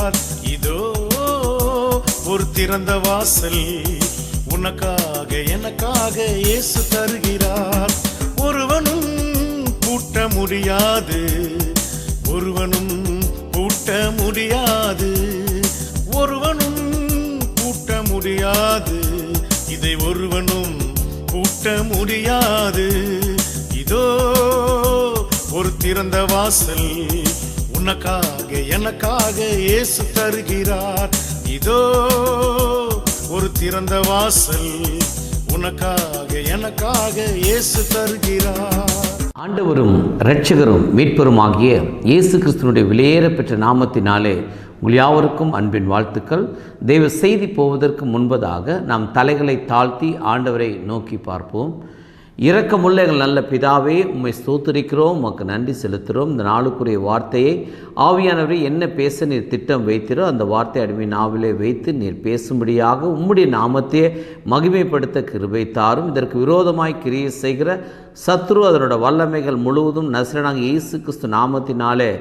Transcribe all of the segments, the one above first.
தருகிறார். இதோ ஒரு திறந்த வாசல் உனக்காக எனக்காக இயேசு தருகிறார். ஒருவனும் பூட்ட முடியாது, ஒருவனும் பூட்ட முடியாது, ஒருவனும் பூட்ட முடியாது, இதை ஒருவனும் பூட்ட முடியாது. இதோ ஒரு திறந்த வாசல் உனக்காக எனக்காக இயேசு தருகிறார். இதோ ஒரு திறந்த வாசல் உனக்காக எனக்காக இயேசு தருகிறார். ஆண்டவரும் இரட்சகரும் மீட்பருமாகிய இயேசு கிறிஸ்துவினுடைய விலையேற பெற்ற நாமத்தினாலே உங்கள் யாவருக்கும் அன்பின் வாழ்த்துக்கள். தெய்வ செய்தி போவதற்கு முன்பதாக நாம் தலைகளை தாழ்த்தி ஆண்டவரை நோக்கி பார்ப்போம். இரக்கமுள்ள எங்கள் நல்ல பிதாவே, உம்மை ஸ்தோத்திரிக்கிறோம், உமக்கு நன்றி செலுத்துகிறோம். இந்த நாளுக்குரிய வார்த்தையை ஆவியானவரை என்ன பேச நீர் திட்டம் வைத்திரோ அந்த வார்த்தை அடிமை நாவிலே வைத்து நீர் பேசும்படியாக உம்முடைய நாமத்தையே மகிமைப்படுத்த கிருபை தாரும். இதற்கு விரோதமாய் கிரியை செய்கிற சத்ரு அதனோட வல்லமைகள் முழுவதும் நசரேயனாகிய இயேசு கிறிஸ்து நாமத்தினாலே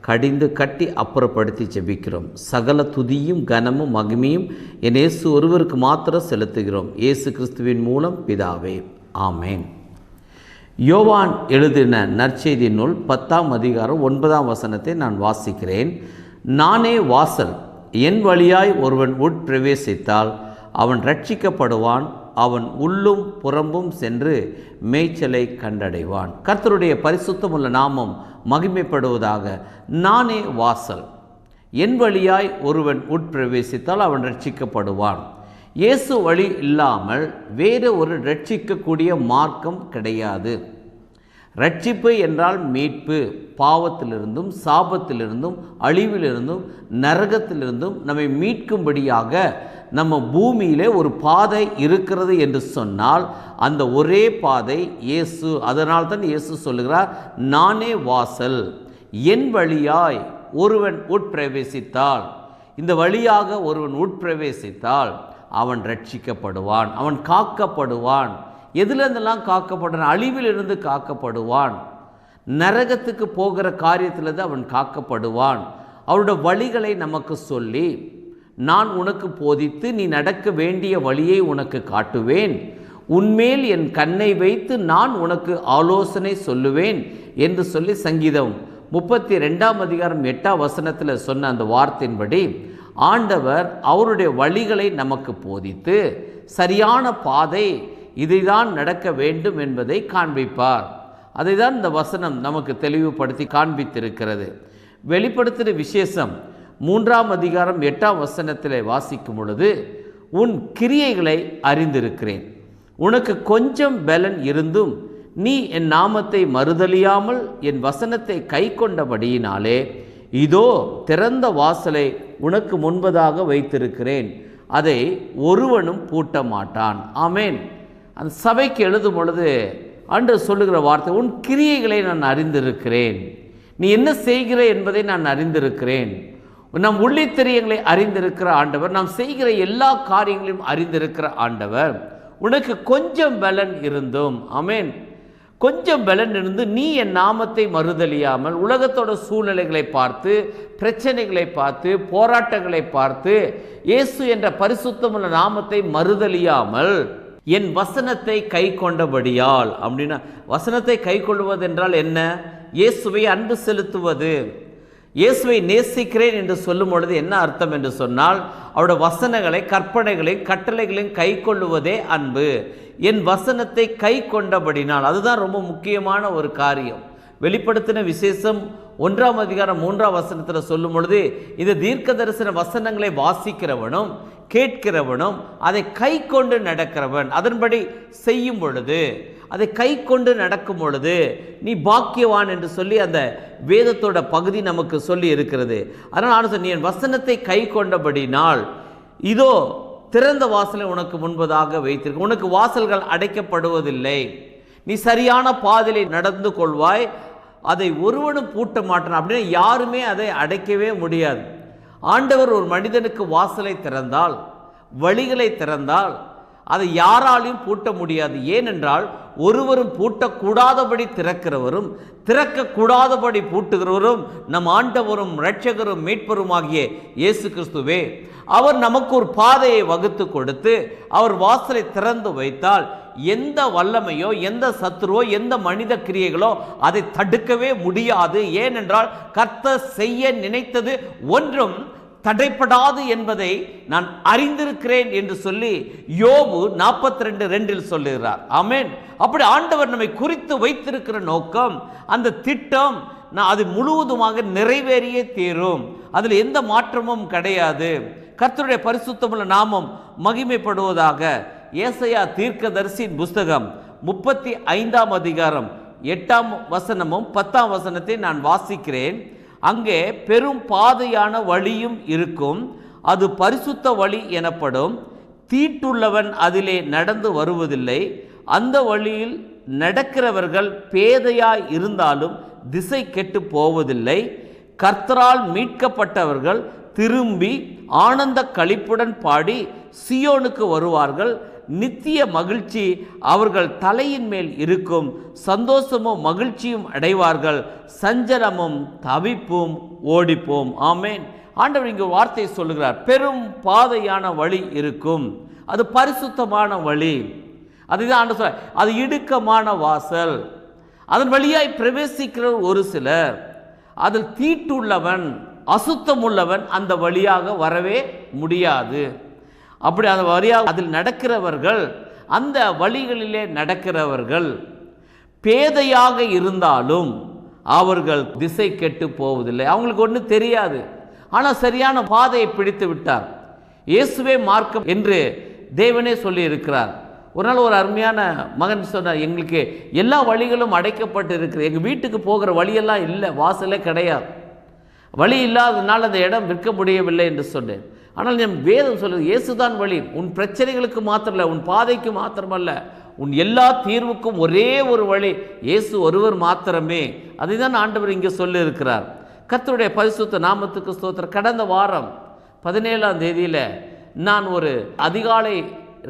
கடிந்து கட்டி அப்புறப்படுத்தி ஜெபிக்கிறோம். சகல துதியும் கனமும் மகிமையும் என் இயேசு ஒருவருக்கு மாத்திரம் செலுத்துகிறோம். இயேசு கிறிஸ்துவின் மூலம் பிதாவே, ஆமேன். யோவான் எழுதின நற்செய்தி நூல் 10ஆம் அதிகாரம் 9ஆம் வசனத்தை நான் வாசிக்கிறேன். நானே வாசல், என் வழியாய் ஒருவன் உட்பிரவேசித்தால் அவன் ரட்சிக்கப்படுவான், அவன் உள்ளும் புறம்பும் சென்று மேய்ச்சலை கண்டடைவான். கர்த்தருடைய பரிசுத்தமுள்ள நாமம் மகிமைப்படுவதாக. நானே வாசல், என் வழியாய் ஒருவன் உட்பிரவேசித்தால் அவன் ரட்சிக்கப்படுவான். இயேசு வழி இல்லாமல் வேறு ஒரு ரட்சிக்கக்கூடிய மார்க்கம் கிடையாது. ரட்சிப்பு என்றால் மீட்பு, பாவத்திலிருந்தும் சாபத்திலிருந்தும் அழிவிலிருந்தும் நரகத்திலிருந்தும் நம்மை மீட்கும்படியாக நம்ம பூமியிலே ஒரு பாதை இருக்கிறது என்று சொன்னால் அந்த ஒரே பாதை இயேசு. அதனால் தான் இயேசு சொல்லுகிறார், நானே வாசல், என் வழியாய் ஒருவன் உட்பிரவேசித்தால், இந்த வழியாக ஒருவன் உட்பிரவேசித்தால் அவன் ரட்சிக்கப்படுவான், அவன் காக்கப்படுவான். எதிலிருந்தெல்லாம் காக்கப்படுவான்? அழிவிலிருந்து காக்கப்படுவான். நரகத்துக்கு போகிற காரியத்திலிருந்து அவன் காக்கப்படுவான். அவருடைய வழிகளை நமக்கு சொல்லி, நான் உனக்கு போதித்து நீ நடக்க வேண்டிய வழியை உனக்கு காட்டுவேன், உன்மேல் என் கண்ணை வைத்து நான் உனக்கு ஆலோசனை சொல்லுவேன் என்று சொல்லி சங்கீதம் 32ஆம் அதிகாரம் 8ஆம் வசனத்தில் சொன்ன அந்த வார்த்தையின்படி ஆண்டவர் அவருடைய வழிகளை நமக்கு போதித்து சரியான பாதை இதைதான் நடக்க வேண்டும் என்பதை காண்பிப்பார். அதை தான் இந்த வசனம் நமக்கு தெளிவுபடுத்தி காண்பித்திருக்கிறது. வெளிப்படுத்தின விசேஷம் 3ஆம் அதிகாரம் 8ஆம் வசனத்தில் வாசிக்கும் பொழுது, உன் கிரியைகளை அறிந்திருக்கிறேன், உனக்கு கொஞ்சம் பலன் இருந்தும் நீ என் நாமத்தை மறுதலியாமல் என் வசனத்தை கை கொண்டபடியினாலே இதோ திறந்த வாசலை உனக்கு முன்பதாக வைத்திருக்கிறேன், அதை ஒருவனும் பூட்ட மாட்டான். ஆமேன். அந்த சபைக்கு எழுதும் பொழுது ஆண்டவர் சொல்லுகிற வார்த்தை, உன் கிரியைகளை நான் அறிந்திருக்கிறேன், நீ என்ன செய்கிற என்பதை நான் அறிந்திருக்கிறேன். நம் உள்ளித்திரியங்களை அறிந்திருக்கிற ஆண்டவர், நாம் செய்கிற எல்லா காரியங்களையும் அறிந்திருக்கிற ஆண்டவர். உனக்கு கொஞ்சம் பலன் இருந்தும், ஆமேன், கொஞ்சம் பலன் இருந்து நீ என் நாமத்தை மறுதலியாமல் உலகத்தோட சூழ்நிலைகளை பார்த்து, பிரச்சனைகளை பார்த்து, போராட்டங்களை பார்த்து இயேசு என்ற பரிசுத்தமுள்ள நாமத்தை மறுதலியாமல் என் வசனத்தை கை கொண்டபடியால். அப்படின்னா வசனத்தை கை கொள்வது என்றால் என்ன? இயேசுவை அன்பு செலுத்துவது. இயேசுவை நேசிக்கிறேன் என்று சொல்லும் பொழுது என்ன அர்த்தம் என்று சொன்னால், அவருடைய வசனங்களை, கற்பனைகளையும் கட்டளைகளையும் கை கொள்ளுவதே அன்பு. என் வசனத்தை கை கொண்டபடினால், அதுதான் ரொம்ப முக்கியமான ஒரு காரியம். வெளிப்படுத்தின விசேஷம் 1ஆம் அதிகாரம் 3ஆம் வசனத்தில் சொல்லும் பொழுது, இந்த தீர்க்க தரிசன வசனங்களை வாசிக்கிறவனும் கேட்கிறவனும் அதை கை கொண்டு நடக்கிறவன், அதன்படி செய்யும் பொழுது, அதை கை கொண்டு நடக்கும் பொழுது நீ பாக்கியவான் என்று சொல்லி அந்த வேதத்தோட பகுதி நமக்கு சொல்லி இருக்கிறது. அதனால் நீ என் வசனத்தை கை கொண்டபடினால் இதோ திறந்த வாசலை உனக்கு முன்பதாக வைத்திருக்க, உனக்கு வாசல்கள் அடைக்கப்படுவதில்லை, நீ சரியான பாதையிலே நடந்து கொள்வாய், அதை ஒருவனும் பூட்ட மாட்டான். அப்படின்னா யாருமே அதை அடைக்கவே முடியாது. ஆண்டவர் ஒரு மனிதனுக்கு வாசலை திறந்தால், வழிகளை திறந்தால், அதை யாராலையும் பூட்ட முடியாது. ஏனென்றால் ஒருவரும் பூட்டக்கூடாதபடி திறக்கிறவரும் திறக்கக்கூடாதபடி பூட்டுகிறவரும் நம் ஆண்டவரும் இரட்சகரும் மீட்பருமாகிய இயேசு கிறிஸ்துவே. அவர் நமக்கு ஒரு பாதையை வகுத்து கொடுத்து அவர் வாசலை திறந்து வைத்தால் எந்த வல்லமையோ எந்த சத்துருவோ எந்த மனித கிரியைகளோ அதை தடுக்கவே முடியாது. ஏனென்றால் கர்த்தர் செய்ய நினைத்தது ஒன்றும் தடைப்படாது என்பதை நான் அறிந்திருக்கிறேன் என்று சொல்லி யோபு 42:2 சொல்லுகிறார். ஆமென். அப்படி ஆண்டவர் நம்மை குறித்து வைத்திருக்கிற நோக்கம், அந்த திட்டம் அது முழுவதுமாக நிறைவேறியே தீரும். அதில் எந்த மாற்றமும் கிடையாது. கர்த்தருடைய பரிசுத்தமுள்ள நாமம் மகிமைப்படுவதாக. ஏசாயா தீர்க்கதரிசியின் புஸ்தகம் 35ஆம் அதிகாரம் 8ஆம் வசனமும் 10ஆம் வசனத்தை நான் வாசிக்கிறேன். அங்கே பெரும் பாதையான வழியும் இருக்கும், அது பரிசுத்த வழி எனப்படும். தீட்டுள்ளவன் அதிலே நடந்து வருவதில்லை. அந்த வழியில் நடக்கிறவர்கள் பேதையாய் இருந்தாலும் திசை கெட்டு போவதில்லை. கர்த்தரால் மீட்கப்பட்டவர்கள் திரும்பி ஆனந்த களிப்புடன் பாடி சியோனுக்கு வருவார்கள். நித்திய மகிழ்ச்சி அவர்கள் தலையின் மேல் இருக்கும். சந்தோஷமும் மகிழ்ச்சியும் அடைவார்கள். சஞ்சலமும் தவிப்பும் ஓடிப்போம். ஆமேன். ஆண்டவர் இங்கு வார்த்தையை சொல்லுகிறார். பெரும் பாதையான வழி இருக்கும், அது பரிசுத்தமான வழி. அதுதான் ஆண்டவர் சொல்றார். அது இடுக்கமான வாசல், அதன் வழியாய் பிரவேசிக்கிற ஒரு சிலர். அதில் தீட்டுள்ளவன் அசுத்தம் உள்ளவன் அந்த வழியாக வரவே முடியாது. அப்படி அந்த வழியாக அதில் நடக்கிறவர்கள், அந்த வழிகளிலே நடக்கிறவர்கள் பேதையாக இருந்தாலும் அவர்கள் திசை கெட்டு போவதில்லை. அவங்களுக்கு ஒன்றும் தெரியாது, ஆனால் சரியான பாதையை பிடித்து விட்டார். இயேசுவே மார்க்கம் என்று தேவனே சொல்லி இருக்கிறார். ஒரு நாள் ஒரு அருமையான மகன் சொன்னார், எங்களுக்கு எல்லா வழிகளும் அடைக்கப்பட்டு இருக்குது, எங்கள் வீட்டுக்கு போகிற வழியெல்லாம் இல்லை, வாசலே கிடையாது, வழி இல்லாததுனால அந்த இடம் விற்க முடியவில்லை என்று சொன்னேன். ஆனால் என் வேதம் சொல்லுது, இயேசுதான் வழி. உன் பிரச்சனைகளுக்கு மாத்திரமல்ல, உன் பாதைக்கு மாத்திரமல்ல, உன் எல்லா தீர்வுக்கும் ஒரே ஒரு வழி, இயேசு ஒருவர் மாத்திரமே. அதை தான் ஆண்டவர் இங்கே சொல்லி இருக்கிறார். கர்த்தருடைய பரிசுத்த நாமத்துக்கு ஸ்தோத்திரம். கடந்த வாரம் 17ஆம் தேதியில் நான் ஒரு அதிகாலை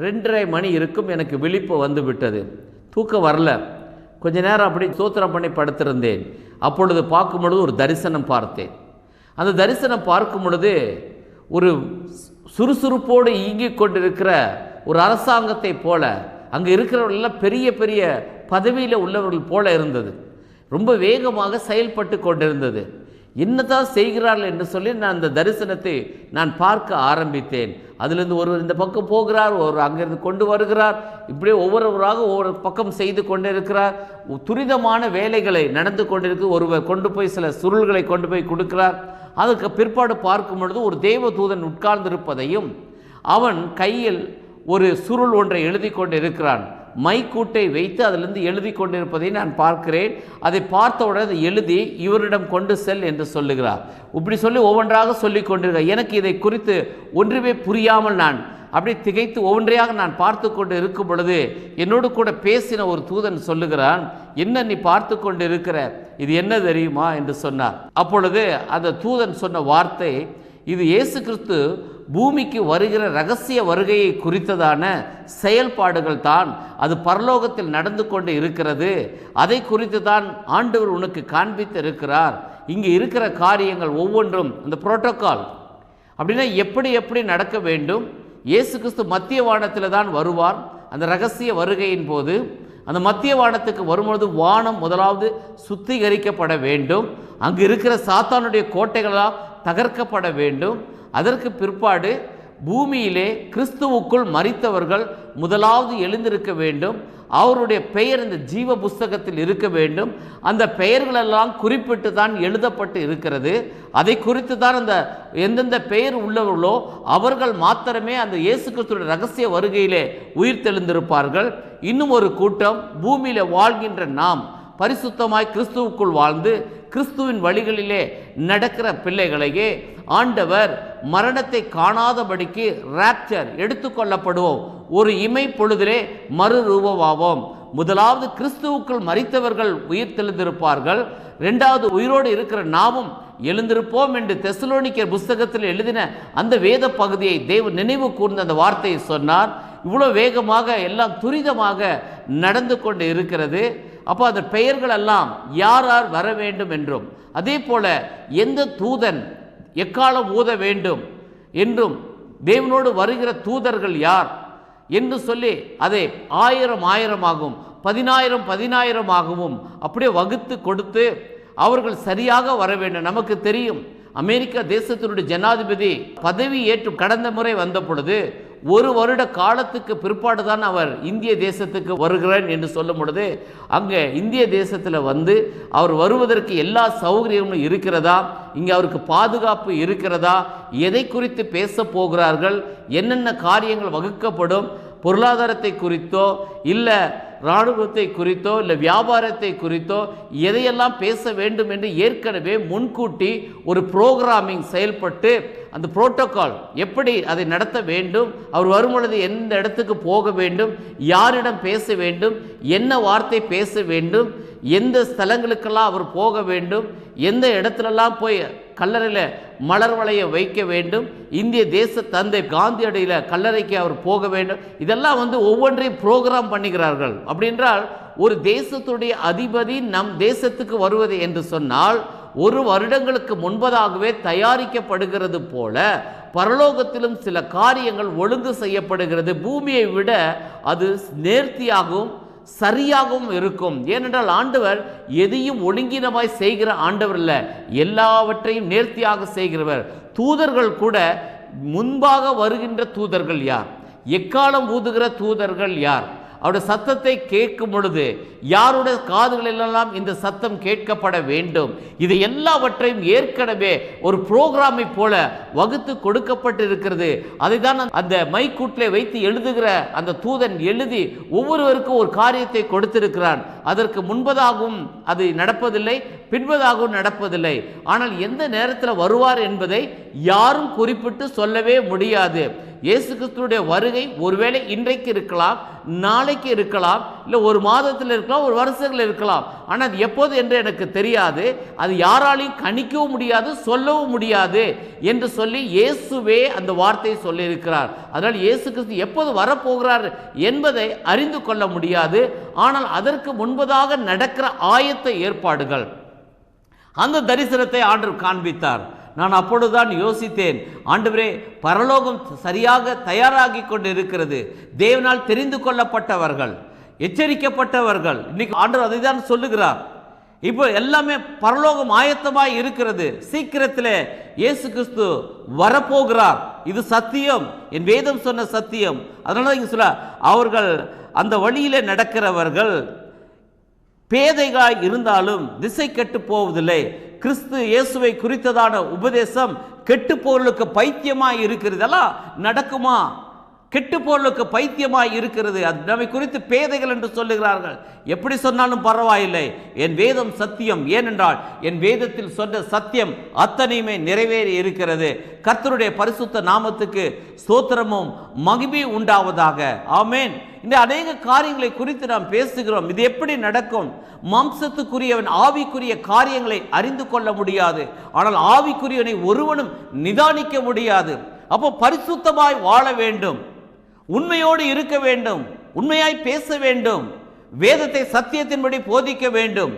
2:30 மணி இருக்கும், எனக்கு விழிப்பு வந்து விட்டது. தூக்கம் வரல. கொஞ்ச நேரம் அப்படி ஸ்தோத்திரம் பண்ணி படுத்திருந்தேன். அப்பொழுது பார்க்கும் பொழுது ஒரு தரிசனம் பார்த்தேன். அந்த தரிசனம் பார்க்கும் பொழுது ஒரு சுறுசுறுப்போடு இயங்கிக் கொண்டிருக்கிற ஒரு அரசாங்கத்தை போல, அங்கே இருக்கிறவர்களெல்லாம் பெரிய பெரிய பதவியில் உள்ளவர்கள் போல இருந்தது. ரொம்ப வேகமாக செயல்பட்டு கொண்டிருந்தது. என்னதான் செய்கிறார்கள் என்று சொல்லி நான் அந்த தரிசனத்தை நான் பார்க்க ஆரம்பித்தேன். அதிலிருந்து ஒருவர் இந்த பக்கம் போகிறார், ஒருவர் அங்கிருந்து கொண்டு வருகிறார், இப்படியே ஒவ்வொருவராக ஒவ்வொரு பக்கம் செய்து கொண்டே இருக்கிறார். துரிதமான வேலைகளை நடந்து கொண்டிருக்கு. ஒருவர் கொண்டு போய் சில சுருள்களை கொண்டு போய் கொடுக்கிறார். அதுக்கு பிற்பாடு பார்க்கும் பொழுது ஒரு தேவ தூதன் உட்கார்ந்திருப்பதையும் அவன் கையில் ஒரு சுருள் ஒன்றை எழுதி கொண்டு இருக்கிறான். மைக்கூட்டை வைத்து அதிலிருந்து எழுதி கொண்டிருப்பதை நான் பார்க்கிறேன். அதை பார்த்தவுடன் அதை எழுதி இவரிடம் கொண்டு செல் என்று சொல்லுகிறார். இப்படி சொல்லி ஒவ்வொன்றாக சொல்லி கொண்டிருக்கிறார். எனக்கு இதை குறித்து ஒன்றுமே புரியாமல் நான் அப்படி திகைத்து ஒவ்வொன்றையாக நான் பார்த்து கொண்டு இருக்கும் பொழுது என்னோடு கூட பேசின ஒரு தூதன் சொல்லுகிறான், என்ன நீ பார்த்து கொண்டு இருக்கிற, இது என்ன தெரியுமா என்று சொன்னார். அப்பொழுது அந்த தூதன் சொன்ன வார்த்தை, இது இயேசு கிறிஸ்து பூமிக்கு வருகிற ரகசிய வருகையை குறித்ததான செயல்பாடுகள் தான், அது பரலோகத்தில் நடந்து கொண்டு இருக்கிறது, அதை குறித்து தான் ஆண்டவர் உனக்கு காண்பித்து இருக்கிறார். இங்கே இருக்கிற காரியங்கள் ஒவ்வொன்றும் அந்த புரோட்டோகால் அப்படின்னா எப்படி எப்படி நடக்க வேண்டும். இயேசு கிறிஸ்து மத்திய வானத்தில் தான் வருவார். அந்த ரகசிய வருகையின் போது அந்த மத்திய வானத்துக்கு வரும்பொழுது வானம் முதலாவது சுத்திகரிக்கப்பட வேண்டும். அங்கு இருக்கிற சாத்தானுடைய கோட்டைகளால் தகர்க்கப்பட வேண்டும். அதற்கு பிற்பாடு பூமியிலே கிறிஸ்துவுக்குள் மரித்தவர்கள் முதலாவது எழுந்திருக்க வேண்டும். அவருடைய பெயர் இந்த ஜீவ புஸ்தகத்தில் இருக்க வேண்டும். அந்த பெயர்களெல்லாம் குறிப்பிட்டு தான் எழுதப்பட்டு இருக்கிறது. அதை குறித்து தான் அந்த எந்தெந்த பெயர் உள்ளவர்களோ அவர்கள் மாத்திரமே அந்த இயேசு கிறிஸ்துவின் ரகசிய வருகையிலே உயிர் தெழுந்திருப்பார்கள். இன்னும் ஒரு கூட்டம், பூமியில வாழ்கின்ற நாம் பரிசுத்தமாய் கிறிஸ்துவுக்குள் வாழ்ந்து கிறிஸ்துவின் வழிகளிலே நடக்கிற பிள்ளைகளையே ஆண்டவர் மரணத்தை காணாதபடிக்கு ராப்சர் எடுத்துக்கொள்ளப்படுவோம். ஒரு இமை பொழுதிலே மறுரூபமாவோம். முதலாவது கிறிஸ்துவுக்குள் மரித்தவர்கள் உயிர் தெழுந்திருப்பார்கள். இரண்டாவது உயிரோடு இருக்கிற நாமும் எழுந்திருப்போம் என்று தெசலோனிக்கர் புஸ்தகத்தில் எழுதின அந்த வேத பகுதியை தேவன் நினைவு கூர்ந்த அந்த வார்த்தையை சொன்னார். இவ்வளோ வேகமாக எல்லாம் துரிதமாக நடந்து கொண்டு இருக்கிறது. அப்போ அந்த பெயர்கள் எல்லாம் யார் யார் வர வேண்டும் என்றும், அதே போல எந்த தூதன் எக்காலம் ஊத வேண்டும் என்றும், தேவனோடு வருகிற தூதர்கள் யார் என்று சொல்லி அதை 1000 10,000 ஆகவும் அப்படியே வகுத்து கொடுத்து அவர்கள் சரியாக வர வேண்டும். நமக்கு தெரியும், அமெரிக்கா தேசத்தினுடைய ஜனாதிபதி பதவி ஏற்று கடந்த முறை வந்த பொழுது 1 வருட காலத்துக்கு பிற்பாடுதான் அவர் இந்திய தேசத்துக்கு வருகிறேன் என்று சொல்லும் பொழுது, அங்கே இந்திய தேசத்தில் வந்து அவர் வருவதற்கு எல்லா சௌகரியமும் இருக்கிறதா, இங்கே அவருக்கு பாதுகாப்பு இருக்கிறதா, எதை குறித்து பேச போகிறார்கள், என்னென்ன காரியங்கள் வகுக்கப்படும், பொருளாதாரத்தை குறித்தோ இல்லை இராணுவத்தை குறித்தோ இல்லை வியாபாரத்தை குறித்தோ எதையெல்லாம் பேச வேண்டும் என்று ஏற்கனவே முன்கூட்டி ஒரு புரோகிராமிங் செயல்பட்டு அந்த புரோட்டோகால் எப்படி அதை நடத்த வேண்டும், அவர் வரும்பொழுது எந்த இடத்துக்கு போக வேண்டும், யாரிடம் பேச வேண்டும், என்ன வார்த்தை பேச வேண்டும், எந்த ஸ்தலங்களுக்கெல்லாம் அவர் போக வேண்டும், எந்த இடத்துலலாம் போய் கல்லறையில் மலர் வளைய வைக்க வேண்டும், இந்திய தேச தந்தை காந்தியடியில் கல்லறைக்கு அவர் போக வேண்டும், இதெல்லாம் ஒவ்வொன்றையும் புரோகிராம் பண்ணுகிறார்கள். அப்படின்றால் ஒரு தேசத்துடைய அதிபதி நம் தேசத்துக்கு வருவது என்று சொன்னால் 1 வருடங்களுக்கு முன்பதாகவே தயாரிக்கப்படுகிறது போல பரலோகத்திலும் சில காரியங்கள் ஒழுங்கு செய்யப்படுகிறது. பூமியை விட அது நேர்த்தியாகவும் சரியாகவும் இருக்கும். ஏனென்றால் ஆண்டவர் எதையும் ஒழுங்கினமாய் செய்கிற ஆண்டவர் இல்லை, எல்லாவற்றையும் நேர்த்தியாக செய்கிறவர். தூதர்கள் கூட முன்பாக வருகின்ற தூதர்கள் யார், எக்காலம் ஊதுகிற தூதர்கள் யார், அவருடைய சத்தத்தை கேட்கும் பொழுது யாருடைய காதுகளெல்லாம் இந்த சத்தம் கேட்கப்பட வேண்டும், இது எல்லாவற்றையும் ஏற்கனவே ஒரு புரோகிராமை போல வகுத்து கொடுக்கப்பட்டிருக்கிறது. அதை தான் அந்த மைக்கூட்டிலே வைத்து எழுதுகிற அந்த தூதன் எழுதி ஒவ்வொருவருக்கும் ஒரு காரியத்தை கொடுத்திருக்கிறான். அதற்கு முன்பதாகவும் அது நடப்பதில்லை, பின்பதாகவும் நடப்பதில்லை. ஆனால் எந்த நேரத்தில் வருவார் என்பதை யாரும் குறிப்பிட்டு சொல்லவே முடியாது. இயேசு கிறிஸ்துவுடைய வருகை ஒருவேளை இன்றைக்கு இருக்கலாம், நாளைக்கு இருக்கலாம், இல்லை 1 மாதத்தில் இருக்கலாம், 1 வருஷங்கள் இருக்கலாம். ஆனால் அது எப்போது என்று எனக்கு தெரியாது, அது யாராலையும் கணிக்கவும் முடியாது, சொல்லவும் முடியாது என்று சொல்லி இயேசுவே அந்த வார்த்தையை சொல்லியிருக்கிறார். அதனால் இயேசு கிறிஸ்து எப்போது வரப்போகிறார் என்பதை அறிந்து கொள்ள முடியாது. ஆனால் அதற்கு முன்பதாக நடக்கிற ஆயத்த ஏற்பாடுகள், அந்த தரிசனத்தை ஆண்டவர் காண்பித்தார். நான் அப்பொழுதுதான் யோசித்தேன், ஆண்டவரே, பரலோகம் சரியாக தயாராகி கொண்டு இருக்கிறது. தேவனால் தெரிந்து கொள்ளப்பட்டவர்கள், எச்சரிக்கப்பட்டவர்கள், இன்னைக்கு ஆண்டவர் அதை தான் சொல்லுகிறார். இப்போ எல்லாமே பரலோகம் ஆயத்தமாய் இருக்கிறது. சீக்கிரத்தில் இயேசு கிறிஸ்து வரப்போகிறார். இது சத்தியம், என் வேதம் சொன்ன சத்தியம். அதனால இங்க சொல்ல, அவர்கள் அந்த வழியிலே நடக்கிறவர்கள் பேதைகளாய் இருந்தாலும் திசை கெட்டு போவதில்லை. கிறிஸ்து இயேசுவை குறித்ததான உபதேசம் கெட்டு போர்களுக்கு பைத்தியமாய் இருக்கிறது. எல்லாம் நடக்குமா? கெட்டு போர்களுக்கு பைத்தியமாய் இருக்கிறது. அது நம்மை குறித்து பேதைகள் என்று சொல்லுகிறார்கள். எப்படி சொன்னாலும் பரவாயில்லை, என் வேதம் சத்தியம். ஏனென்றால் என் வேதத்தில் சொன்ன சத்தியம் அத்தனையுமே நிறைவேறி இருக்கிறது. கர்த்தருடைய பரிசுத்த நாமத்துக்கு ஸ்தோத்திரமும் மகிமையும் உண்டாவதாக. ஆமேன். இந்த அநேக காரியங்களை குறித்து நாம் பேசுகிறோம். இது எப்படி நடக்கும்? மாம்சத்துக்குரியவன் ஆவிக்குரிய காரியங்களை அறிந்து கொள்ள முடியாது, ஆனால் ஆவிக்குரியவனை ஒருவனும் நிதானிக்க முடியாது. அப்போ பரிசுத்தமாய் வாழ வேண்டும், உண்மையோடு இருக்க வேண்டும், உண்மையாய் பேச வேண்டும், வேதத்தை சத்தியத்தின்படி போதிக்க வேண்டும்.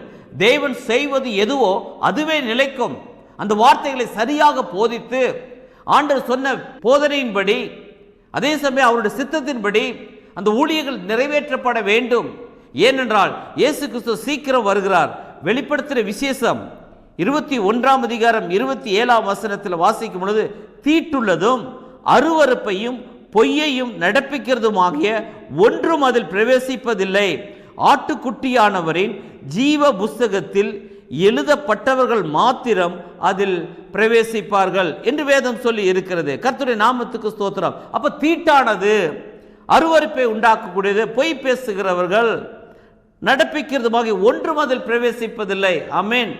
தேவன் செய்வது எதுவோ அதுவே நிலைக்கும். அந்த வார்த்தைகளை சரியாக போதித்து ஆண்டவர் சொன்ன போதனையின்படி, அதே சமயம் அவருடைய சித்தத்தின்படி அந்த ஊழியர்கள் நிறைவேற்றப்பட வேண்டும். ஏனென்றால் இயேசு கிறிஸ்து சீக்கிரம் வருகிறார். வெளிப்படுத்துகிற விசேஷம் 21ஆம் அதிகாரம் 27ஆம் வசனத்தில் வாசிக்கும் பொழுது, தீட்டுள்ளதும் அருவருப்பையும் பொய்யையும் நடப்பிக்கிறதுமாகிய ஒன்றும் அதில் பிரவேசிப்பதில்லை. ஆட்டுக்குட்டியானவரின் ஜீவ புஸ்தகத்தில் எழுதப்பட்டவர்கள் மாத்திரம் அதில் பிரவேசிப்பார்கள் என்று வேதம் சொல்லி இருக்கிறது. கர்த்தருடைய நாமத்துக்கு ஸ்தோத்திரம். அப்ப தீட்டானது, அருவருப்பை உண்டாக்கக்கூடியது, பொய் பேசுகிறவர்கள், நடப்பிக்கிறதுமாகிய ஒன்றும் அதில் பிரவேசிப்பதில்லை. ஆமென்.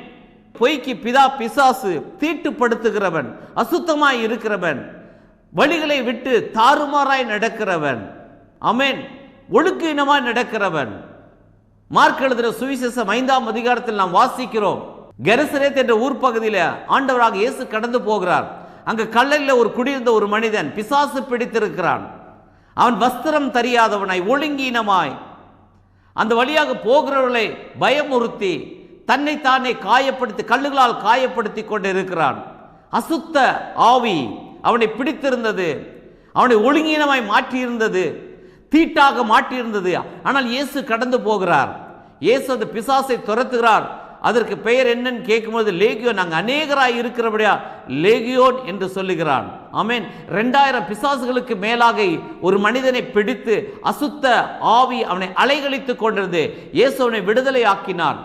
பொய்க்கு பிதா பிசாசு, தீட்டுப்படுத்துகிறவன், அசுத்தமாய் இருக்கிறவன், வழிகளை விட்டு தாறுமாறாய் நடக்கிறவன், ஆமென், ஒழுக்கீனமாய் நடக்கிறவன். மார்க் எழுதின சுவிசேஷம் 5ஆம் அதிகாரத்தில் நாம் வாசிக்கிறோம், கெரசரேத் என்ற ஊர் பகுதியில் ஆண்டவராக இயேசு கடந்து போகிறார். அங்கு கல்லறையில் ஒரு குடியிருந்த ஒரு மனிதன் பிசாசு பிடித்திருக்கிறான். அவன் வஸ்திரம் தெரியாதவனாய் ஒழுங்கீனமாய் அந்த வழியாக போகிறவர்களை பயமுறுத்தி தன்னைத்தானே காயப்படுத்தி கல்லுகளால் காயப்படுத்தி கொண்டு இருக்கிறான். அசுத்த ஆவி அவனை பிடித்திருந்தது, அவனை ஒழுங்கீனமாய் மாற்றியிருந்தது, தீட்டாக மாற்றியிருந்தது. ஆனால் இயேசு கடந்து போகிறார். இயேசு அந்த பிசாசை துரத்துகிறார். அதற்கு பெயர் என்னன்னு கேட்கும்போது லேகியோன், நாங்கள் அநேகராய் இருக்கிறபடியா லேகியோன் என்று சொல்லுகிறான். ஆமென். 2000 பிசாசுகளுக்கு மேலாக ஒரு மனிதனை பிடித்து அசுத்த ஆவி அவனை அலைகழித்துக் கொண்டிருந்தது. இயேசு அவனை விடுதலை ஆக்கினார்.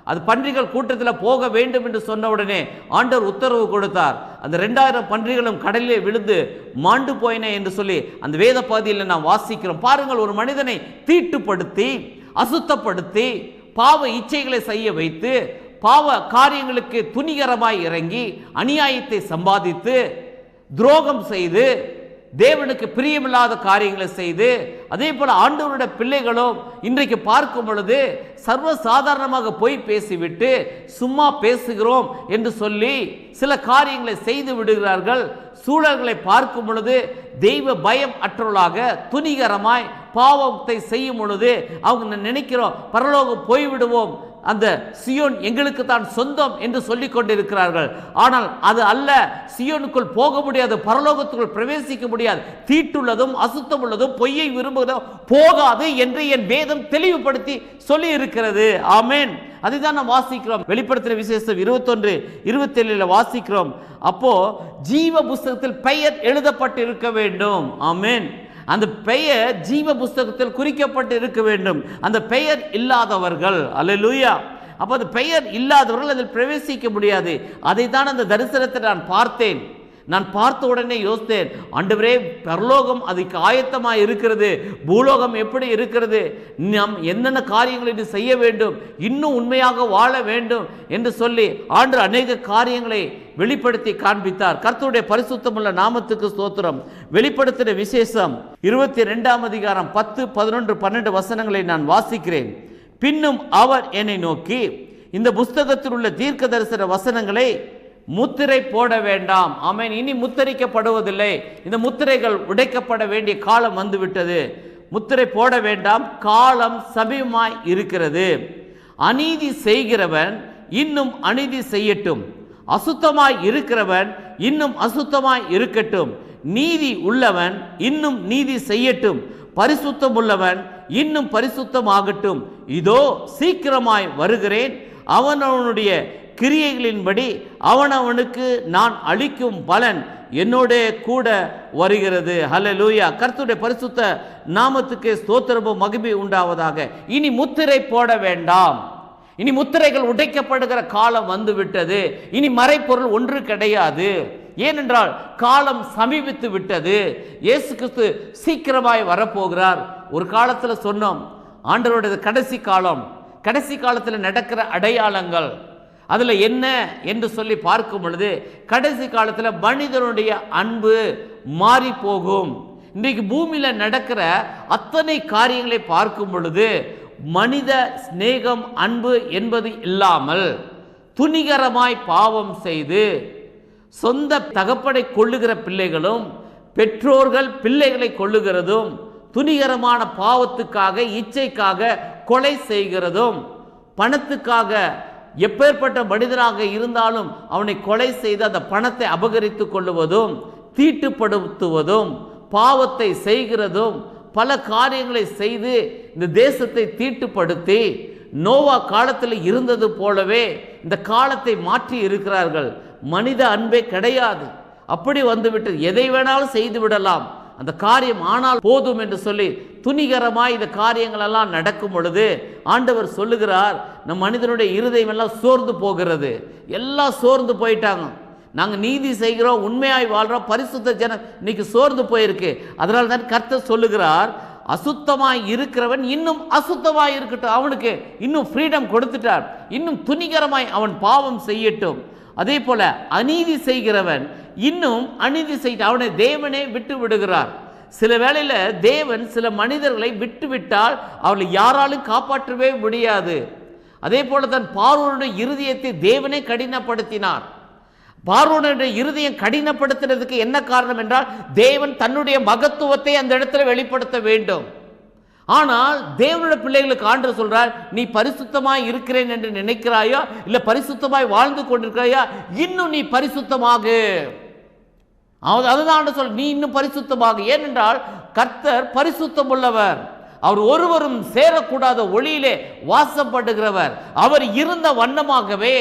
அது பன்றிகள் கூட்டத்தில் போக வேண்டும் என்று சொன்ன உடனே ஆண்டவர் உத்தரவு கொடுத்தார். அந்த 2000 பன்றிகளும் கடலிலே விழுந்து மாண்டு போயின என்று சொல்லி அந்த வேத பகுதியில் நாம் வாசிக்கிறோம். பாருங்கள், ஒரு மனிதனை தீட்டுப்படுத்தி அசுத்தப்படுத்தி பாவ இச்சைகளை செய்ய வைத்து பாவ காரியங்களுக்கு துணிகரமாய் இறங்கி அநியாயத்தை சம்பாதித்து துரோகம் செய்து தேவனுக்கு பிரியமில்லாத காரியங்களை செய்து அதே போல ஆண்டவருடைய பிள்ளைகளும் இன்றைக்கு பார்க்கும் பொழுது சர்வ சாதாரணமாக போய் பேசிவிட்டு சும்மா பேசுகிறோம் என்று சொல்லி சில காரியங்களை செய்து விடுகிறார்கள். சூழல்களை பார்க்கும் பொழுது தெய்வ பயம் அற்றவர்களாக துணிகரமாய் பாவத்தை செய்யும் பொழுது அவங்க நினைக்கிறோம் பரலோகம் போய்விடுவோம், அந்த சியோன் எங்களுக்கு தான் சொந்தம் என்று சொல்லிக் கொண்டிருக்கிறார்கள். ஆனால் அது அல்ல. சியோனுக்குள் போக முடியாது, பரலோகத்துக்குள் பிரவேசிக்க முடியாது. தீட்டுள்ளதும் அசுத்தம் உள்ளதும் பொய்யை விரும்புவதும் போகாது என்று என் வேதம் தெளிவுபடுத்தி சொல்லி இருக்கிறது. ஆமென். அதுதான் நாம் வாசிக்கிறோம். வெளிப்படுத்தின விசேஷம் 21:27 வாசிக்கிறோம். அப்போ ஜீவ புஸ்தகத்தில் பெயர் எழுதப்பட்டு இருக்க வேண்டும். ஆமென். அந்த பெயர் ஜீவ புஸ்தகத்தில் குறிக்கப்பட்டு இருக்க வேண்டும். அந்த பெயர் இல்லாதவர்கள், அல்லேலூயா, அப்போ அந்த பெயர் இல்லாதவர்கள் அதில் பிரவேசிக்க முடியாது. அதை தான் அந்த தரிசனத்தை நான் பார்த்தேன். நான் பார்த்த உடனே யோசித்தேன், ஆண்டவரே, பரலோகம் அதுக்கு ஆயத்தமாக இருக்கிறது, பூலோகம் எப்படி இருக்கிறது, நாம் என்னென்ன காரியங்களை செய்ய வேண்டும், இன்னும் உண்மையாக வாழ வேண்டும் என்று சொல்லி ஆண்டவர் அநேக காரியங்களை வெளிப்படுத்தி காண்பித்தார். கர்த்தருடைய பரிசுத்தமுள்ள நாமத்துக்கு ஸ்தோத்திரம். வெளிப்படுத்தின விசேஷம் 22ஆம் அதிகாரம் 10, 11, 12 வசனங்களை நான் வாசிக்கிறேன். பின்னும் அவர் என்னை நோக்கி, இந்த புஸ்தகத்தில் உள்ள தீர்க்க தரிசன வசனங்களை முத்திரை போட வேண்டாம். ஆமென். இனி முத்திரிக்கப்படுவதில்லை. இந்த முத்திரைகள் உடைக்கப்பட வேண்டிய காலம் வந்துவிட்டது. முத்திரை போட வேண்டாம், காலம் சமீபமாய் இருக்கிறது. அநீதி செய்கிறவன் இன்னும் அநீதி செய்யட்டும், அசுத்தமாய் இருக்கிறவன் இன்னும் அசுத்தமாய் இருக்கட்டும், நீதி உள்ளவன் இன்னும் நீதி செய்யட்டும், பரிசுத்தம் உள்ளவன் இன்னும் பரிசுத்தமாகட்டும். இதோ சீக்கிரமாய் வருகிறேன், அவனவனுடைய கிரியைகளின்படி அவனவனுக்கு நான் அளிக்கும் பலன் என்னோட கூட வருகிறது. ஹல்லேலூயா. கர்த்தருடைய பரிசுத்த நாமத்துக்கு ஸ்தோத்திரமும் மகிமை உண்டாவதாக. இனி முத்திரை போட வேண்டாம். இனி முத்திரைகள் உடைக்கப்படுகிற காலம் வந்துவிட்டது. இனி மறைப்பொருள் ஒன்று கிடையாது. ஏனென்றால் காலம் சமீபித்து விட்டது. இயேசு கிறிஸ்து சீக்கிரமாய் வரப்போகிறார். ஒரு காலத்தில் சொன்னோம், ஆண்டவருடைய கடைசி காலம், கடைசி காலத்தில் நடக்கிற அடையாளங்கள் அதில் என்ன என்று சொல்லி பார்க்கும் பொழுது கடைசி காலத்தில் மனிதனுடைய அன்பு மாறி போகும். இன்றைக்கு பூமியில் நடக்கிற அத்தனை காரியங்களை பார்க்கும் பொழுது மனித சிநேகம் அன்பு என்பது இல்லாமல் துணிகரமாய் பாவம் செய்து சொந்த தகப்பனை கொள்ளுகிற பிள்ளைகளும் பெற்றோர்கள் பிள்ளைகளை கொள்ளுகிறதும் துணிகரமான பாவத்துக்காக இச்சைக்காக கொலை செய்கிறதும் பணத்துக்காக எப்பேற்பட்ட மனிதனாக இருந்தாலும் அவனை கொலை செய்து அந்த பணத்தை அபகரித்து கொள்ளுவதும் தீட்டுப்படுத்துவதும் பாவத்தை செய்கிறதும் பல காரியங்களை செய்து இந்த தேசத்தை தீட்டுப்படுத்தி நோவா காலத்தில் இருந்தது போலவே இந்த காலத்தை மாற்றி இருக்கிறார்கள். மனித அன்பே கிடையாது. அப்படி வந்துவிட்டு எதை வேணாலும் செய்து விடலாம், அந்த காரியம் ஆனால் போதும் என்று சொல்லி துணிகரமாய் இந்த காரியங்கள் எல்லாம் நடக்கும் பொழுது ஆண்டவர் சொல்லுகிறார், நம் மனிதனுடைய இருதயம் எல்லாம் சோர்ந்து போகிறது. எல்லாம் சோர்ந்து போயிட்டாங்க. நாங்கள் நீதி செய்கிறோம், உண்மையாய் வாழ்கிறோம், பரிசுத்த ஜனம் இன்னைக்கு சோர்ந்து போயிருக்கு. அதனால தான் கர்த்தர் சொல்லுகிறார், அசுத்தமாய் இருக்கிறவன் இன்னும் அசுத்தமாய் இருக்கட்டும். அவனுக்கு இன்னும் ஃப்ரீடம் கொடுத்துட்டார். இன்னும் துணிகரமாய் அவன் பாவம் செய்யட்டும். அதே போல அநீதி செய்கிறவன் இன்னும் அநீதி செய்ய அவனை தேவனே விட்டு விடுகிறார். சில வேளையில் தேவன் சில மனிதர்களை விட்டுவிட்டால் அவர்களை யாராலும் காப்பாற்றவே முடியாது. அதே போல தான் பார்வோனுடைய இருதயத்தை தேவனே கடினப்படுத்தினார். பார்வோனுடைய இருதயம் கடினப்படுத்துறதுக்கு என்ன காரணம் என்றால் தேவன் தன்னுடைய மகத்துவத்தை அந்த இடத்துல வெளிப்படுத்த வேண்டும். ஆனால் தேவனுடைய பிள்ளைகளுக்கு ஆண்டவர் சொல்றார், நீ பரிசுத்தமாய் இருக்கிறேன் என்று நினைக்கிறாயா, இல்ல பரிசுத்தமாய் வாழ்ந்து கொண்டிருக்கிறாயா, இன்னும் நீ பரிசுத்தமாக. அதுதான் சொல்ற, நீ இன்னும் பரிசுத்தமாக. ஏனென்றால் கர்த்தர் பரிசுத்தம் உள்ளவர், அவர் ஒருவரும் சேரக்கூடாத ஒளியிலே வாசப்படுகிறவர். அவர் இருந்த வண்ணமாகவே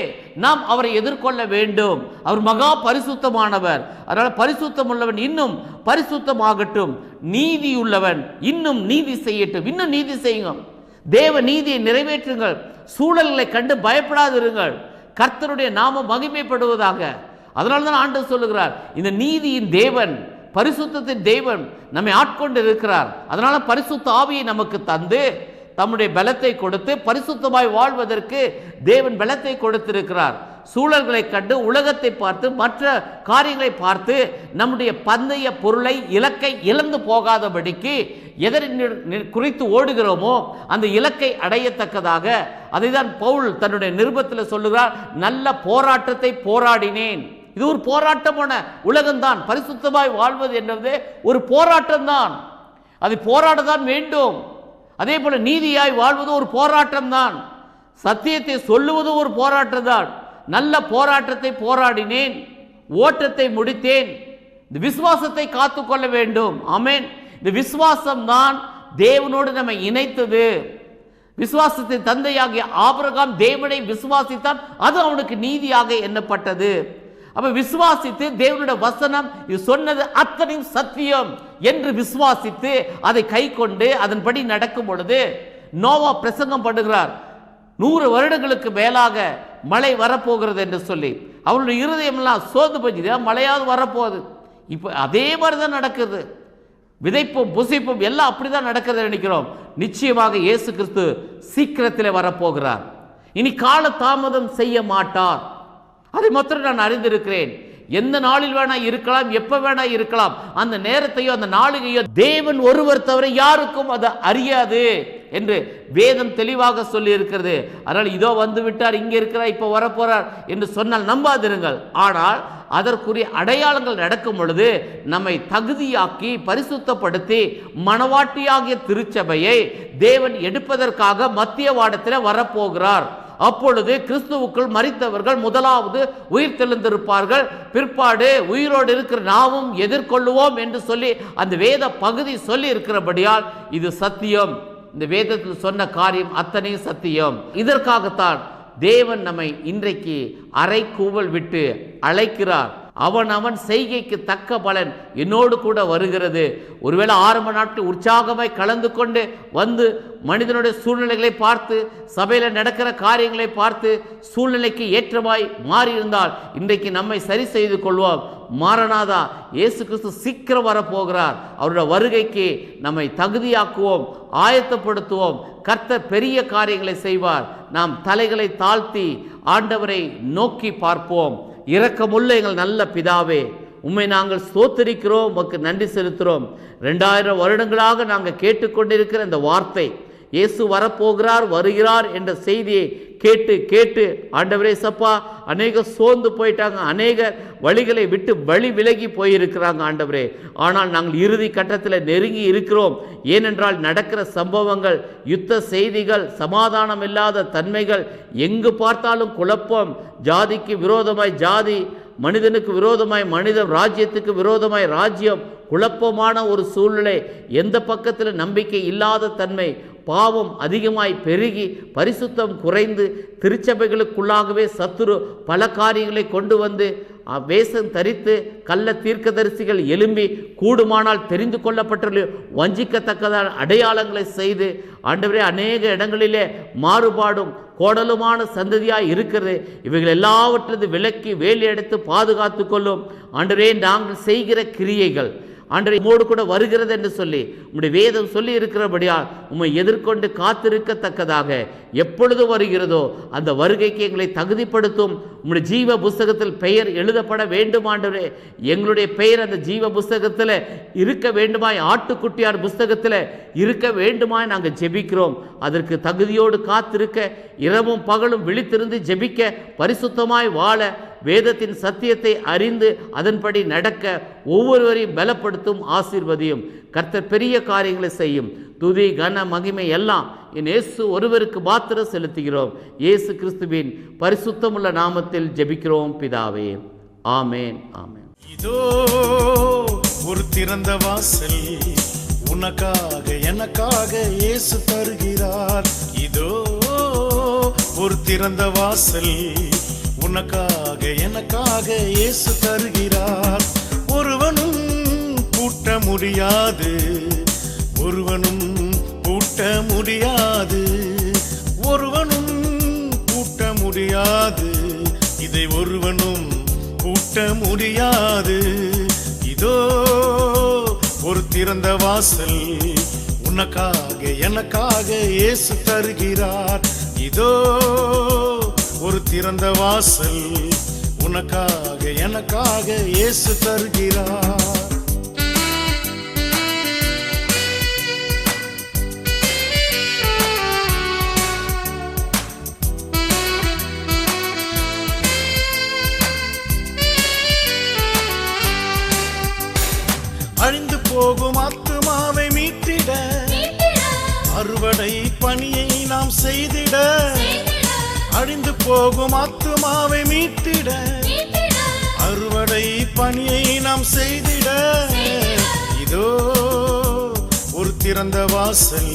நாம் அவரை எதிர்கொள்ள வேண்டும். அவர் மகா பரிசுத்தமானவர். அதனால பரிசுத்தம் உள்ளவன் இன்னும் பரிசுத்தமாகட்டும், நீதி உள்ளவன் இன்னும் நீதி செய்யட்டும். இன்னும் நீதி செய்யுங்க, தேவ நீதியை நிறைவேற்றுங்கள், சூழல்களை கண்டு பயப்படாதிருங்கள், கர்த்தருடைய நாமம் மகிமைப்படுவதாக. அதனால தான் ஆண்டவர் சொல்லுகிறார், இந்த நீதியின் தேவன், பரிசுத்தத்தின் தேவன் நம்மை ஆட்கொண்டு இருக்கிறார். அதனால பரிசுத்த ஆவியை நமக்கு தந்து தம்முடைய பலத்தை கொடுத்து பரிசுத்தமாய் வாழ்வதற்கு தேவன் பலத்தை கொடுத்திருக்கிறார். சூழல்களை கண்டு, உலகத்தை பார்த்து, மற்ற காரியங்களை பார்த்து நம்முடைய பந்தய பொருளை, இலக்கை இழந்து போகாதபடிக்கு எதை குறித்து ஓடுகிறோமோ அந்த இலக்கை அடையத்தக்கதாக, அதை தான் பவுல் தன்னுடைய நிருபத்தில் சொல்லுகிறார், நல்ல போராட்டத்தை போராடினேன். இது ஒரு போராட்டமான உலகம்தான். பரிசுத்தமாய் வாழ்வது என்பது ஒரு போராட்டம் தான், அதை போராடத்தான் வேண்டும். அதே போல நீதியாய் வாழ்வது ஒரு போராட்டம் தான், சத்தியத்தை சொல்லுவது ஒரு போராட்டம் தான். நல்ல போராட்டத்தை போராடினேன், ஓட்டத்தை முடித்தேன், இந்த விசுவாசத்தை காத்துக்கொள்ள வேண்டும். ஆமென். இந்த விசுவாசம் தான் தேவனோடு நம்மை இணைத்தது. விசுவாசத்தின் தந்தையாகிய ஆபிரகாம் தேவனை விசுவாசித்தான், அது அவனுக்கு நீதியாக எண்ணப்பட்டது. அப்ப விசுவாசித்து தேவனுடைய வசனம் இது சொன்னது அத்தனையும் சத்தியம் என்று விசுவாசித்து அதை கை கொண்டு அதன்படி நடக்கும் பொழுது நோவா பிரசங்கம் பண்ணுகிறார். 100 வருடங்களுக்கு மேலாக மழை வரப்போகிறது என்று சொல்லி அவருடைய இருதயம் எல்லாம் சோர்ந்து போச்சு, மழையாவது வரப்போகுது. இப்போ அதே மாதிரி தான் நடக்குது. விதைப்பும் புசிப்பும் எல்லாம் அப்படிதான் நடக்கிறது நினைக்கிறோம். நிச்சயமாக இயேசு கிறிஸ்து சீக்கிரத்தில் வரப்போகிறார். இனி கால தாமதம் செய்ய மாட்டார். அதை மாத்திரம் நான் அறிந்திருக்கிறேன். எந்த நாளில் வேணா இருக்கலாம், எப்ப வேணா இருக்கலாம். அந்த நேரத்தையோ அந்த நாளிகையோ தேவன் ஒருவர் தவிர யாருக்கும் அது அறியாது என்று வேதம் தெளிவாக சொல்லி இருக்கிறது. அதனால் இதோ வந்து விட்டார், இங்கே இருக்கிறார், இப்ப வரப்போறார் என்று சொன்னால் நம்பாதிருங்கள். ஆனால் அதற்குரிய அடையாளங்கள் நடக்கும் பொழுது நம்மை தகுதியாக்கி பரிசுத்தப்படுத்தி மணவாட்டியாகிய திருச்சபையை தேவன் எடுப்பதற்காக மத்திய வாடத்தில் வரப்போகிறார். அப்பொழுது கிறிஸ்துவுக்குள் மரித்தவர்கள் முதலாவது உயிர் தெழுந்திருப்பார்கள், பிற்பாடு உயிரோடு இருக்கிற நாமும் எதிர்கொள்ளுவோம் என்று சொல்லி அந்த வேத பகுதி சொல்லி இருக்கிறபடியால் இது சத்தியம். இந்த வேதத்தில் சொன்ன காரியம் அத்தனையும் சத்தியம். இதற்காகத்தான் தேவன் நம்மை இன்றைக்கு அரை கூவல் விட்டு அழைக்கிறார். அவன் செய்கைக்கு தக்க பலன் என்னோடு கூட வருகிறது. ஒருவேளை ஆரம்ப நாட்கள் உற்சாகமாய் கலந்து கொண்டு வந்து மனிதனுடைய சூழ்நிலைகளை பார்த்து, சபையில் நடக்கிற காரியங்களை பார்த்து சூழ்நிலைக்கு ஏற்றமாய் மாறியிருந்தால் இன்றைக்கு நம்மை சரி செய்து கொள்வோம். மாரநாதா இயேசு கிறிஸ்து சீக்கிரம் வரப்போகிறார். அவருடைய வருகைக்கு நம்மை தகுதியாக்குவோம், ஆயத்தப்படுத்துவோம். கர்த்தர் பெரிய காரியங்களை செய்வார். நாம் தலைகளை தாழ்த்தி ஆண்டவரை நோக்கி பார்ப்போம். இரக்கமுள்ள எங்கள் நல்ல பிதாவே, உம்மை நாங்கள் ஸ்தோத்திரிக்கிறோம், உமக்கு நன்றி செலுத்துகிறோம். 2000 வருடங்களாக நாங்கள் கேட்டுக்கொண்டிருக்கிற இந்த வார்த்தை, இயேசு வரப்போகிறார், வருகிறார் என்ற செய்தியை கேட்டு கேட்டு ஆண்டவரே சப்பா, அநேக சோர்ந்து போயிட்டாங்க, அநேக வழிகளை விட்டு வழி விலகி போயிருக்கிறாங்க ஆண்டவரே. ஆனால் நாங்கள் இறுதி கட்டத்தில் நெருங்கி இருக்கிறோம். ஏனென்றால் நடக்கிற சம்பவங்கள், யுத்த செய்திகள், சமாதானம் இல்லாத தன்மைகள், எங்கு பார்த்தாலும் குழப்பம், ஜாதிக்கு விரோதமாய் ஜாதி, மனிதனுக்கு விரோதமாய் மனிதன், ராஜ்யத்துக்கு விரோதமாய் ராஜ்யம், குழப்பமான ஒரு சூழ்நிலை, எந்த பக்கத்தில் நம்பிக்கை இல்லாத தன்மை, பாவம் அதிகமாய் பெருகி பரிசுத்தம் குறைந்து திருச்சபைகளுக்குள்ளாகவே சத்துரு பல காரியங்களை கொண்டு வந்து வேஷம் தரித்து கள்ள தீர்க்கதரிசிகள் எழும்பி கூடுமானால் தெரிந்து கொள்ளப்பட்ட வஞ்சிக்கத்தக்கதான அடையாளங்களை செய்து ஆண்டவரே அநேக இடங்களிலே மாறுபாடும் கோடலுமான சந்ததியாய் இருக்கிறது. இவைகள் எல்லாவற்றது விலக்கி வேலி எடுத்து பாதுகாத்து கொள்ளும் ஆண்டவரே. நாங்கள் செய்கிற கிரியைகள் ஆண்டவரே உம்மோடு கூட வருகிறது என்று சொல்லி உம்முடைய வேதம் சொல்லி இருக்கிறபடியால் உம்மை எதிர்கொண்டு காத்திருக்கத்தக்கதாக எப்பொழுது வருகிறதோ அந்த வருகைக்கு எங்களை தகுதிப்படுத்தும். உம்முடைய ஜீவ புஸ்தகத்தில் பெயர் எழுதப்பட வேண்டும் ஆண்டவரே. எங்களுடைய பெயர் அந்த ஜீவ புஸ்தகத்தில் இருக்க வேண்டுமாய், ஆட்டுக்குட்டியார் புஸ்தகத்தில் இருக்க வேண்டுமாய் நாங்கள் ஜெபிக்கிறோம். அதற்கு தகுதியோடு காத்திருக்க, இரவும் பகலும் விழித்திருந்து ஜெபிக்க, பரிசுத்தமாய் வாழ வேதத்தின் சத்தியத்தை அறிந்து அதன்படி நடக்க ஒவ்வொருவரையும் பலப்படுத்தும், ஆசீர்வதியும். கர்த்தர் பெரிய காரியங்களை செய்யும். துதி கன மகிமை எல்லாம் என் இயேசு ஒருவருக்கு மாத்திரம் செலுத்துகிறோம். இயேசு கிறிஸ்துவின் பரிசுத்தமுள்ள நாமத்தில் ஜெபிக்கிறோம் பிதாவே. ஆமேன், ஆமேன். இதோ ஒரு திறந்த வாசல், உனக்காக எனக்காக இயேசு தருகிறார். இதோ ஒரு திறந்த வாசல், உனக்காக எனக்காக இயேசு தருகிறார். ஒருவனும் பூட்ட முடியாது, ஒருவனும் பூட்ட முடியாது, ஒருவனும் பூட்ட முடியாது, இதை ஒருவனும் பூட்ட முடியாது. இதோ ஒரு திறந்த வாசல், உனக்காக எனக்காக இயேசு தருகிறார். இதோ ஒரு திறந்த வாசல், உனக்காக எனக்காக இயேசு தருகிறார். அழிந்து போகும் ஆத்துமாவை மீட்டிட, அறுவடை பணியை நாம் செய்திட. அழிந்து போகும் ஆத்துமாவை மீட்டிட, அறுவடை பணியை நாம் செய்திட. இதோ ஒரு திறந்த வாசல்,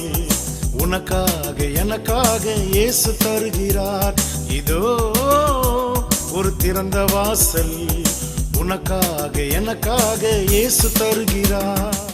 உனக்காக எனக்காக இயேசு தருகிறார். இதோ ஒரு திறந்த வாசல், உனக்காக எனக்காக இயேசு தருகிறார்.